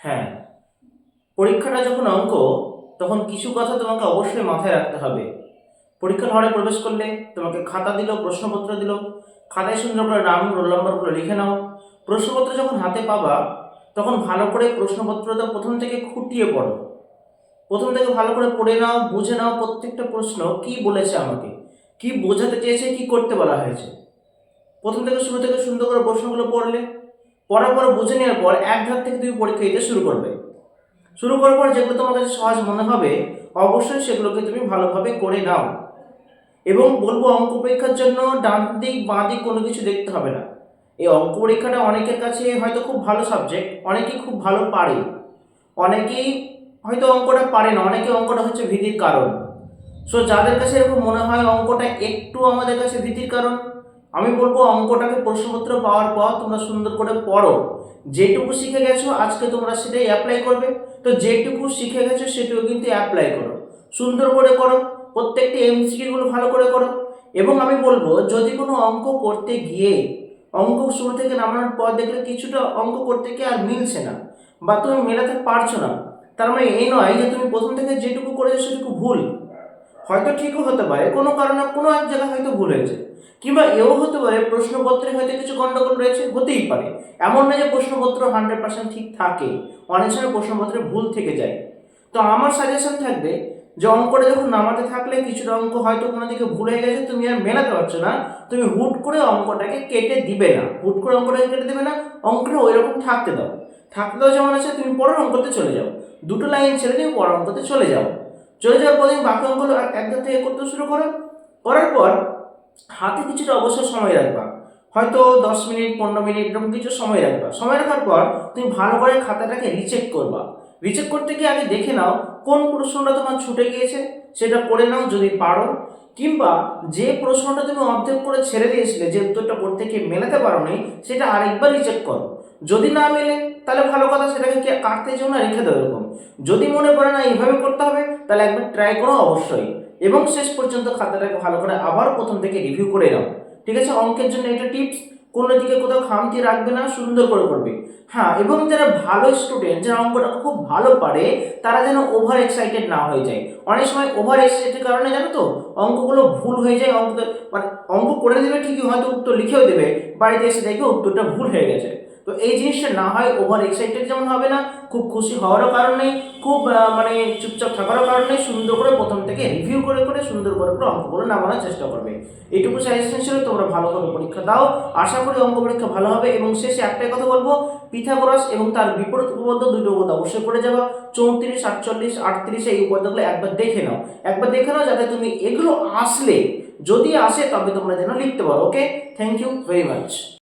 হ্যাঁ, পরীক্ষাটা যখন অঙ্ক, তখন কিছু কথা তোমাকে অবশ্যই মাথায় রাখতে হবে। পরীক্ষার হলে প্রবেশ করলে তোমাকে খাতা দিল, প্রশ্নপত্র দিল। খাতায় সুন্দর করে নাম, রোল নম্বরগুলো লিখে নাও। প্রশ্নপত্র যখন হাতে পাবা, তখন ভালো করে প্রশ্নপত্রটা প্রথম থেকে খুঁটিয়ে পড়ো। প্রথম থেকে ভালো করে পড়ে নাও, বুঝে নাও প্রত্যেকটা প্রশ্ন কি বলেছে আমাকে, কি বোঝাতে চেয়েছে, কি করতে বলা হয়েছে। প্রথম থেকে শুরু থেকে সুন্দর করে প্রশ্নগুলো পড়লে, পড়ার পর বুঝে নেওয়ার পর এক ধাপ থেকে তুমি পরীক্ষা দিতে শুরু করবে। শুরু করার পর যেগুলো তোমার কাছে সহজ মনে হবে, অবশ্যই সেগুলোকে তুমি ভালোভাবে করে নাও। এবং বলবো, অঙ্ক পরীক্ষার জন্য ডান দিক বাঁ দিক কোনো কিছু দেখতে হবে না। এই অঙ্ক পরীক্ষাটা অনেকের কাছে হয়তো খুব ভালো সাবজেক্ট, অনেকেই খুব ভালো পারে, অনেকেই হয়তো অঙ্কটা পারে না, অনেকে অঙ্কটা হচ্ছে ভীতির কারণ। সো যাদের কাছে এরকম মনে হয় অঙ্কটা একটু আমাদের কাছে ভীতির কারণ, আমি বলবো অঙ্কটাকে প্রশ্নপত্র পাওয়ার পর তোমরা সুন্দর করে পড়ো। যেটুকু শিখে গেছো আজকে তোমরা সেটাই অ্যাপ্লাই করবে। তো যেটুকু শিখে গেছো সেটুকু কিন্তু অ্যাপ্লাই করো, সুন্দর করে করো। প্রত্যেকটা এমসিকিউ গুলো ভালো করে করো। এবং আমি বলবো, যদি কোনো অঙ্ক করতে গিয়ে অঙ্ক শুরু থেকে নামানোর পর দেখলে কিছুটা অঙ্ক করতে গিয়ে আর মিলছে না, বা তুমি মেলাতে পারছো না, তার মানে এই নয় যে তুমি প্রথম থেকে যেটুকু করেছো সেটুকু ভুল। হয়তো ঠিকও হতে পারে, কোনো কারণে কোনো এক জায়গায় হয়তো ভুল হয়েছে, কিংবা এও হতে পারে প্রশ্নপত্রে হয়তো কিছু গন্ডগোল রয়েছে, হতেই পারে। এমন নয় যে প্রশ্নপত্র 100% ঠিক থাকে, অনেক সময় প্রশ্নপত্রে ভুল থেকে যায়। তো আমার সাজেশন থাকবে যে অঙ্কটা যখন নামাতে থাকলে কিছুটা অঙ্ক হয়তো কোনো দিকে ভুল হয়ে গেছে, তুমি আর মেলাতে পারছো না, তুমি হুট করে অঙ্কটাকে কেটে দিবে না, হুট করে অঙ্কটাকে কেটে দিবে না, অঙ্কটা ওই রকম থাকতে দাও। থাকতে দাও যেমন আছে, তুমি পরের অঙ্কতে চলে যাও, দুটো লাইন ছেড়ে দিয়ে পরের অঙ্কতে চলে যাও। চলে যাওয়ার পরে বাকি অঙ্কগুলো একদম থেকে করতে শুরু করো। করার পর হাতে কিছুটা অবসর সময় রাখবা, হয়তো 10 মিনিট 15 মিনিট এরকম কিছু সময় রাখবা। সময় রাখার পর তুমি ভালো করে খাতাটাকে রিচেক করবা। রিচেক করতে গিয়ে আগে দেখে নাও কোন প্রশ্নটা তোমার ছুটে গিয়েছে, সেটা করে নাও যদি পারো। কিংবা যে প্রশ্নটা তুমি অর্ধেক করে ছেড়ে দিয়েছিলে, যে উত্তরটা করতে গিয়ে মেলাতে পারো নি, সেটা আরেকবার রিচেক করো। যদি না মেলে তাহলে ভালো কথা, সেটাকে কাটতে যেও না, রেখে দাও এরকম। যদি মনে পড়ে না এইভাবে করতে হবে, তাহলে একবার ট্রাই করো অবশ্যই। এবং শেষ পর্যন্ত খাতাটাকে ভালো করে আবার প্রথম থেকে রিভিউ করে নাও। ঠিক আছে, অঙ্কের জন্য এটা টিপস। কোনো দিকে কোথাও খামতি রাখবে না, সুন্দর করে করবে। হ্যাঁ, এবং যারা ভালো স্টুডেন্ট, যারা অঙ্কটা খুব ভালো পারে, তারা যেন ওভার এক্সাইটেড না হয়ে যায়। অনেক সময় ওভার এক্সাইটেড কারণে জানো তো অঙ্কগুলো ভুল হয়ে যায়। মানে অঙ্ক করে দেবে ঠিকই, হয়তো উত্তর লিখেও দেবে, বাড়িতে এসে দেখবে উত্তরটা ভুল হয়ে গেছে। তো এই জিনিসটা না হয়, ওভার এক্সাইটেড যেমন হবে না, খুব খুশি হওয়ারও কারণ নেই, খুব মানে চুপচাপ থাকারও কারণ নেই। সুন্দর করে প্রথম থেকে রিভিউ করে করে সুন্দর করে করে অঙ্কগুলো নামানোর চেষ্টা করবে। এইটুকু সাজেশন ছিল, তোমরা ভালোভাবে পরীক্ষা দাও। আশা করি অঙ্ক পরীক্ষা ভালো হবে। এবং শেষে একটাই কথা বলবো, পিথাগোরাস এবং তার বিপরীত উপপাদ্য দুটো উপপাদ্য অবশ্যই করে যাবা। 34, 48, 38 এই উপপাদ্যগুলো একবার দেখে নাও, একবার দেখে নাও, যাতে তুমি এগুলো আসলে, যদি আসে তবে তোমরা যেন লিখতে পারো। ওকে, থ্যাংক ইউ ভেরি মাচ।